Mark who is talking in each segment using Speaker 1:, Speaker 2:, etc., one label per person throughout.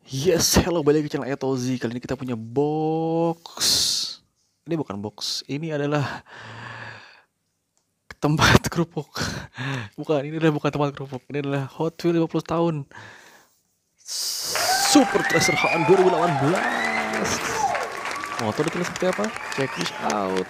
Speaker 1: Yes, hello, balik lagi ke channel Etozi. Kali ini kita punya box. Ini bukan box, ini adalah tempat kerupuk. Bukan, ini adalah bukan tempat kerupuk. Ini adalah Hot Wheels 50 tahun Super Treasure Hunt 2018. Mau tahu detailnya seperti apa? Check this out.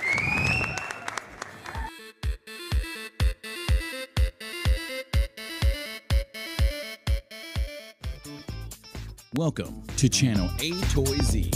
Speaker 2: Welcome to channel A Toy Z.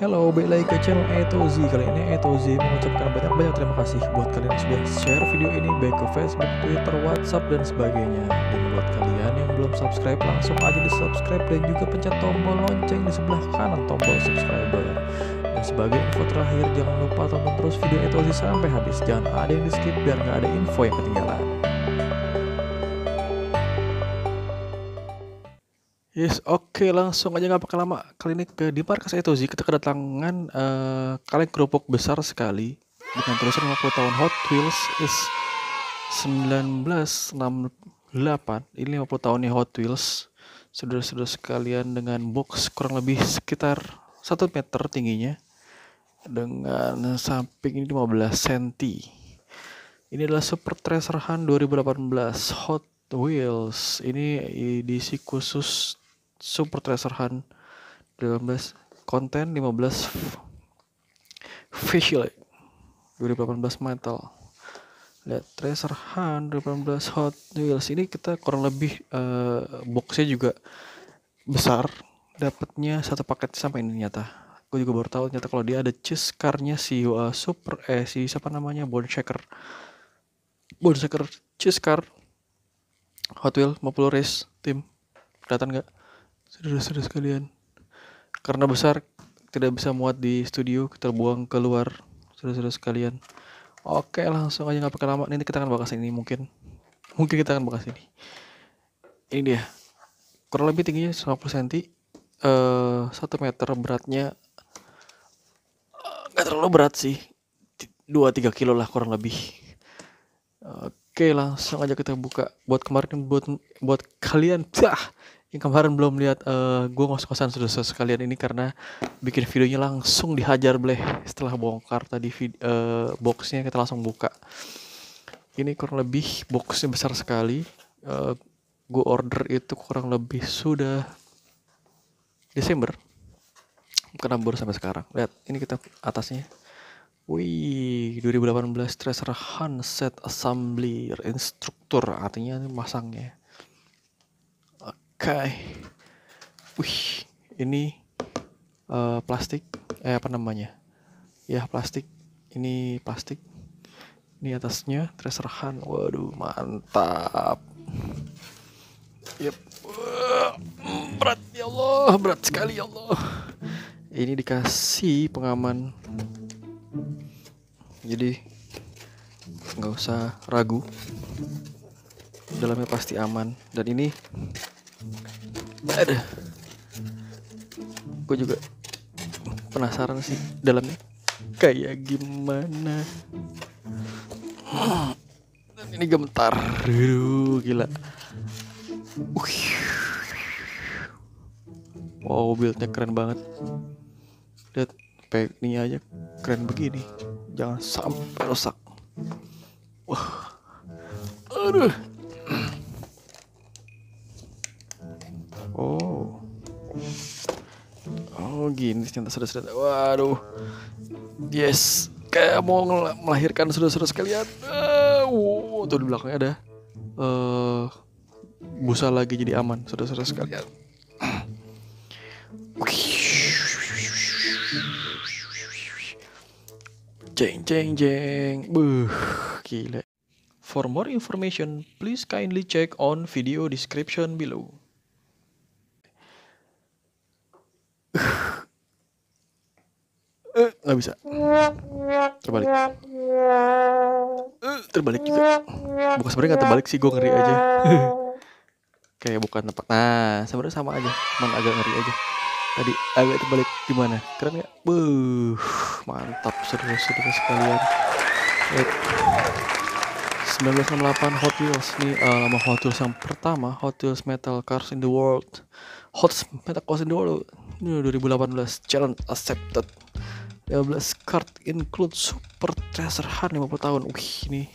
Speaker 1: Halo, balik lagi ke channel Etozi. Kali ini Etozi mengucapkan banyak-banyak terima kasih buat kalian yang sudah share video ini baik ke Facebook, Twitter, WhatsApp, dan sebagainya. Dan buat kalian yang belum subscribe, langsung aja di subscribe dan juga pencet tombol lonceng di sebelah kanan tombol subscriber. Dan sebagai info terakhir, jangan lupa tonton terus video Etozi sampai habis. Jangan ada yang di skip biar nggak ada info yang ketinggalan. Yes, oke, langsung aja nggak pakai lama. Kali ini di markas Etozi kita kedatangan kaleng kerupuk besar sekali dengan tulisan 50 tahun Hot Wheels is 1968. Ini 50 tahunnya Hot Wheels. Saudara-saudara sekalian, dengan box kurang lebih sekitar 1 meter tingginya dengan samping ini 15 cm. Ini adalah Super Treasure Hunt 2018 Hot Wheels. Ini edisi khusus Super Treasure Hunt 2018, konten 15 facial 2018 metal. Lihat, Treasure Hunt 2018 Hot Wheels. Ini kita kurang lebih boxnya juga besar. Dapatnya satu paket sampai ini nyata. Gue juga baru tahu nyata kalau dia ada chase car-nya si si siapa namanya, Bone Shaker chase car Hot Wheels 50 race tim. Kelihatan nggak, saudara-saudara sekalian? Karena besar tidak bisa muat di studio, kita buang keluar, saudara-saudara sekalian. Oke, langsung aja nggak pakai lama. Nanti kita akan bahas ini mungkin kita akan bahas ini. Ini dia, kurang lebih tingginya 50 cm, 1 meter, beratnya nggak terlalu berat sih, 2-3 kilo lah kurang lebih. Oke, langsung aja kita buka. Buat kemarin, buat kalian yang kemarin belum lihat gue ngos-ngosan saudara sekalian ini, karena bikin videonya langsung dihajar bleh. Setelah bongkar tadi boxnya, kita langsung buka. Ini kurang lebih boxnya besar sekali. Gue order itu kurang lebih sudah Desember, karena baru sampai sekarang. Lihat, ini kita atasnya. Wih, 2018 Treasure Hunt Set Assembly Instruktur, artinya ini masangnya. Oke. Wih, ini plastik, apa namanya? Ya, plastik. Ini plastik. Ini atasnya Treasure Hunt. Waduh, mantap. Yep. Berat ya Allah, berat sekali ya Allah. Ini dikasih pengaman, jadi nggak usah ragu, dalamnya pasti aman. Dan ini ada, gue juga penasaran sih dalamnya kayak gimana. Dan ini gemetar, gila. Wow, buildnya keren banget. Lihat, ini aja keren begini, jangan sampai rusak. Wah, aduh. Oh gini ternyata, saudara-saudara. Waduh, yes, kayak mau melahirkan, saudara-saudara sekalian. Tuh di belakangnya ada busa lagi, jadi aman, saudara-saudara sekalian. Jeng. Gila. For more information, please kindly check on video description below. Nggak bisa. Terbalik. Terbalik juga. Bukan, sebenarnya nggak terbalik sih, gue ngeri aja. Kayak bukan tempat. Nah, sebenarnya sama aja, cuman agak ngeri aja. Tadi agak terbalik, gimana? Keren nggak? Mantap, saudara-saudara sekalian. 1968 Hot Wheels. Ini nama Hot Wheels yang pertama, Hot Wheels Metal Cars in the World. Hot Metal Cars in the World. Ini 2018, challenge accepted. 15 card include Super Treasure Hunt 50 tahun. Wih, ini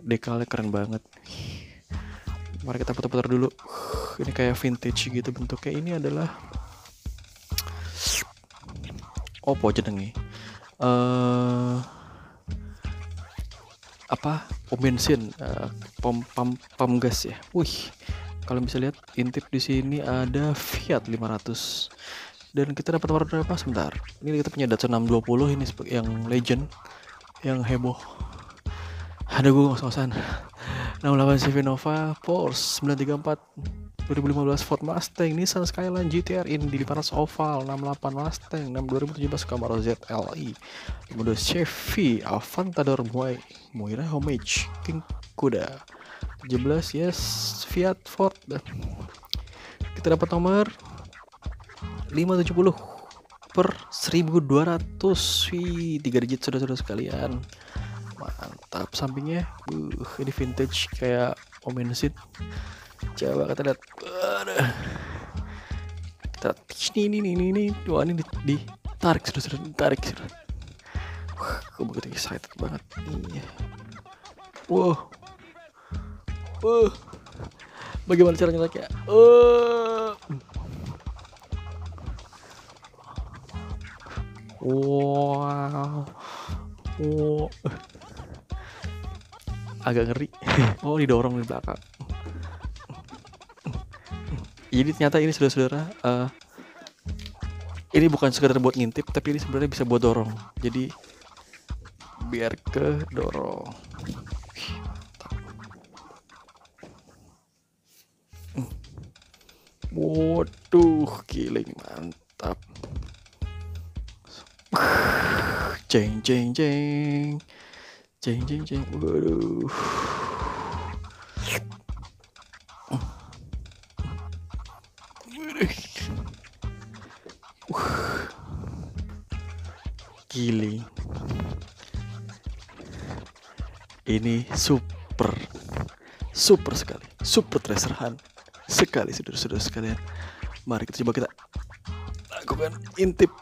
Speaker 1: dekalnya keren banget. Mari kita putar-putar dulu. Ini kayak vintage gitu bentuknya. Ini adalah opo jenenge? Pom bensin, pom gas ya. Wih, kalau bisa lihat intip di sini ada Fiat 500. Dan kita dapat nomor berapa? Sebentar. Ini kita punya Datsun 620, ini yang legend, yang heboh. Ada gue ngos-ngosan. 68 CV Nova, Porsche 934, 2015 Ford Mustang, Nissan Skyline GTR Indy 500 Oval, 68 Mustang, 2017 Camaro ZLE, 52 Chevy Aventador Moira Homage, King Kuda, 17 yes Fiat Ford. Kita dapat nomor 570 per 1200. Wih, 3 digit saudara-saudara sekalian. Mantap. Sampingnya ini vintage kayak pom bensin. Coba kita lihat. Kita ini. Wah, ini ditarik sudah. Wah, aku begitu excited banget. Iya. Wow. Bagaimana caranya lagi ya? Wow. Agak ngeri. Oh, didorong di belakang. Jadi ternyata ini saudara-saudara, ini bukan sekedar buat ngintip, tapi ini sebenarnya bisa buat dorong. Jadi biar ke dorong. Waduh, giling mantap. Jeng. Waduh. Giling. Ini super sekali. Super Treasure Hunt sekali, saudara-saudara sekalian. Mari kita lakukan intip.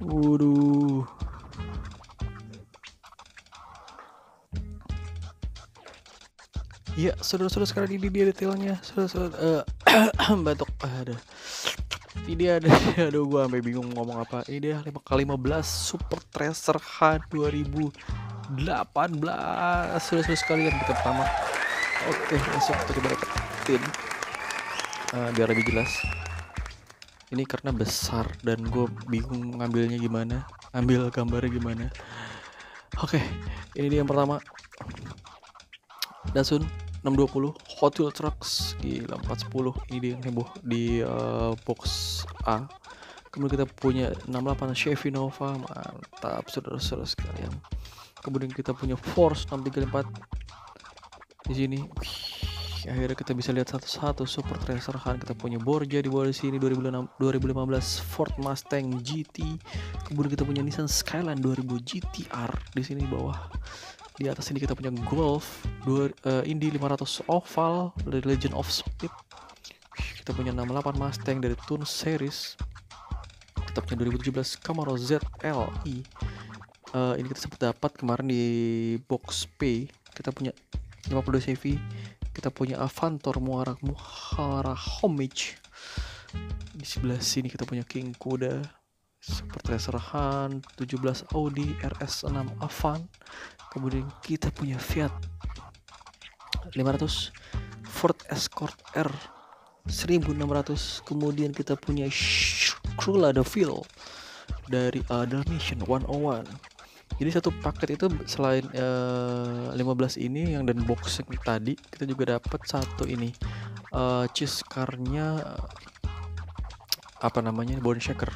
Speaker 1: Waduh. Iya, saudara-saudara sekalian, ini dia detailnya. Saudara-saudara, batuk ada. Ini dia ada. Aduh, gua sampai bingung ngomong apa. Ini dia 5x15 Super Treasure Hunt 2018. Saudara-saudara sekalian, kita pertama. Oke, langsung kita coba dapetin. Biar lebih jelas. Ini karena besar dan gue bingung ngambilnya gimana, ambil gambarnya gimana. Oke, ini dia yang pertama. Datsun 620 Hot Wheels Trucks, gila 410. Ini dia yang heboh di box A. Kemudian kita punya 68 Chevy Nova, mantap saudara-saudara sekalian. Kemudian kita punya Force 634 di sini. Akhirnya kita bisa lihat satu-satu Super Treasure Hunt. Kita punya Borgia di bawah sini 2015 Ford Mustang GT. Kemudian kita punya Nissan Skyline 2000 GTR di sini bawah. Di atas ini kita punya Golf Indy 500 Oval dari Legend of Speed. Kita punya 68 Mustang dari Toon Series. Kita punya 2017 Camaro ZLE. Ini kita sempat dapat kemarin di box P. Kita punya 52 Chevy. Kita punya Avantor Moira Homage. Di sebelah sini kita punya King Kuda, Super Treasure Hunt 17 Audi RS6 Avant. Kemudian kita punya Fiat 500, Ford Escort R 1600. Kemudian kita punya Cruella de Vil dari Dalmatian 101. Jadi satu paket itu selain 15 ini yang dan box yang tadi, kita juga dapat satu ini cheese car-nya Bone Shaker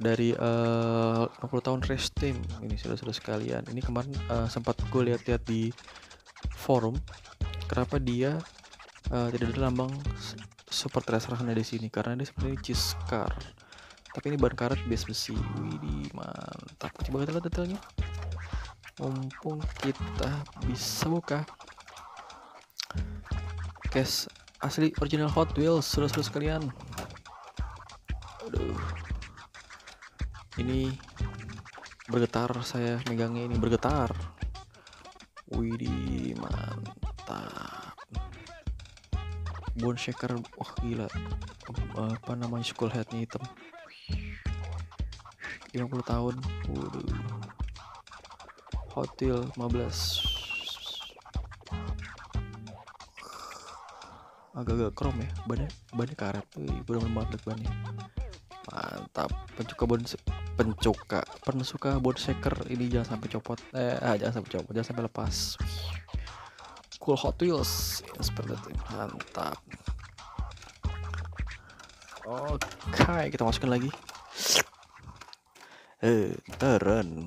Speaker 1: dari 50 tahun race team. Ini saudara-saudara sekalian. Ini kemarin sempat gue lihat-lihat di forum kenapa dia tidak ada lambang Super Treasure Hunt di sini, karena dia sebenarnya cheese car. Tapi ini ban karet base besi. Widih, mantap. Coba kita lihat detailnya. mumpung kita bisa buka case asli original Hot Wheels, saudara-saudara sekalian. Aduh, ini bergetar, saya megangnya ini bergetar. Widih, mantap. Bone shaker, wah gila. Apa namanya, school headnya hitam. 50 tahun. Waduh. Hot Wheels 15. Agak-agak krom ya, bannya karet. Wih, bener-bener banget bannya. Mantap. Pensuka bone shaker ini jangan sampai copot. Jangan sampai copot, jangan sampai lepas. Cool Hot Wheels ya, seperti itu. Mantap. Oke, kita masukin lagi. Gemeteran.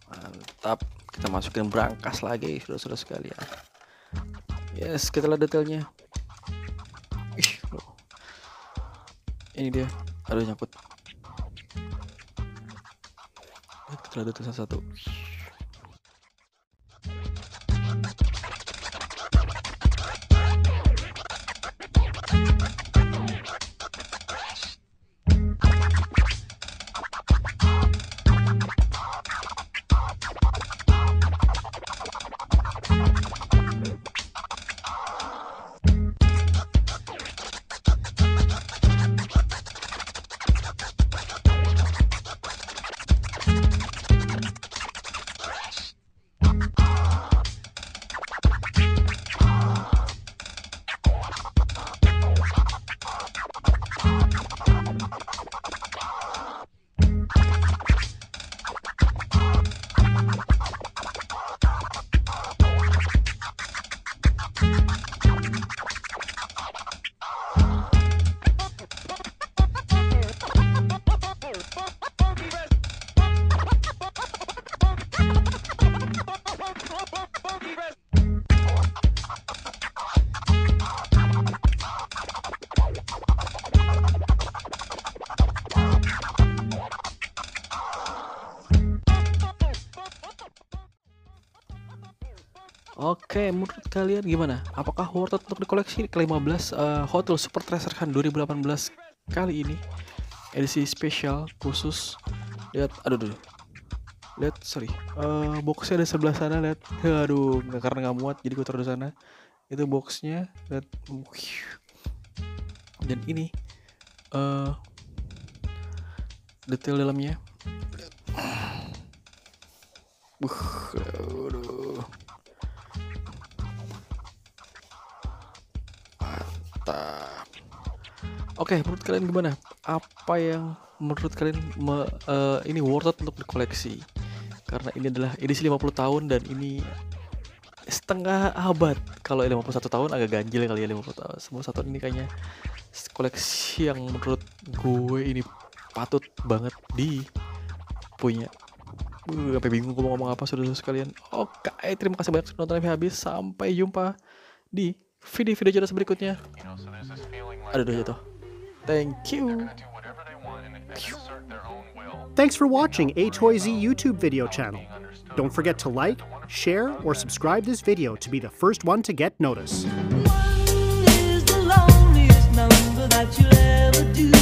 Speaker 1: Mantap. Kita masukin brankas lagi, saudara-saudara sekalian. Yes, kita lihat detailnya. Ini dia. Aduh, nyangkut. Kita lihat detail satu. Oke, menurut kalian gimana? Apakah worth it untuk dikoleksi? Ke-15 Hot Wheels Super Treasure Hunt 2018 kali ini edisi spesial khusus. Lihat, lihat, sorry. Boxnya ada sebelah sana, lihat. Aduh, karena nggak muat jadi gue taruh di sana. Itu boxnya, lihat. Dan ini detail dalamnya. Aduh. Oke, menurut kalian gimana? Apa yang menurut kalian ini worth it untuk dikoleksi? Karena ini adalah edisi 50 tahun dan ini setengah abad. Kalau 51 tahun agak ganjil kali ya 50 tahun. Semua satu ini kayaknya koleksi yang menurut gue ini patut banget dipunya. Sampai bingung gue mau ngomong apa, saudara sekalian. Oke, terima kasih banyak sudah nonton sampai habis. Sampai jumpa di video-video jelas berikutnya. Aduh, jatuh. Thank you.
Speaker 3: Thanks for watching A-Toy-Z YouTube video channel. Don't forget to like, share, or subscribe this video to be the first one to get notice.
Speaker 4: 1 is the loneliest number that you'll ever do.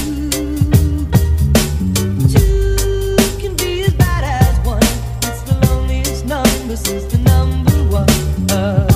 Speaker 4: 2 can be as bad as 1. It's the loneliest number since the number 1.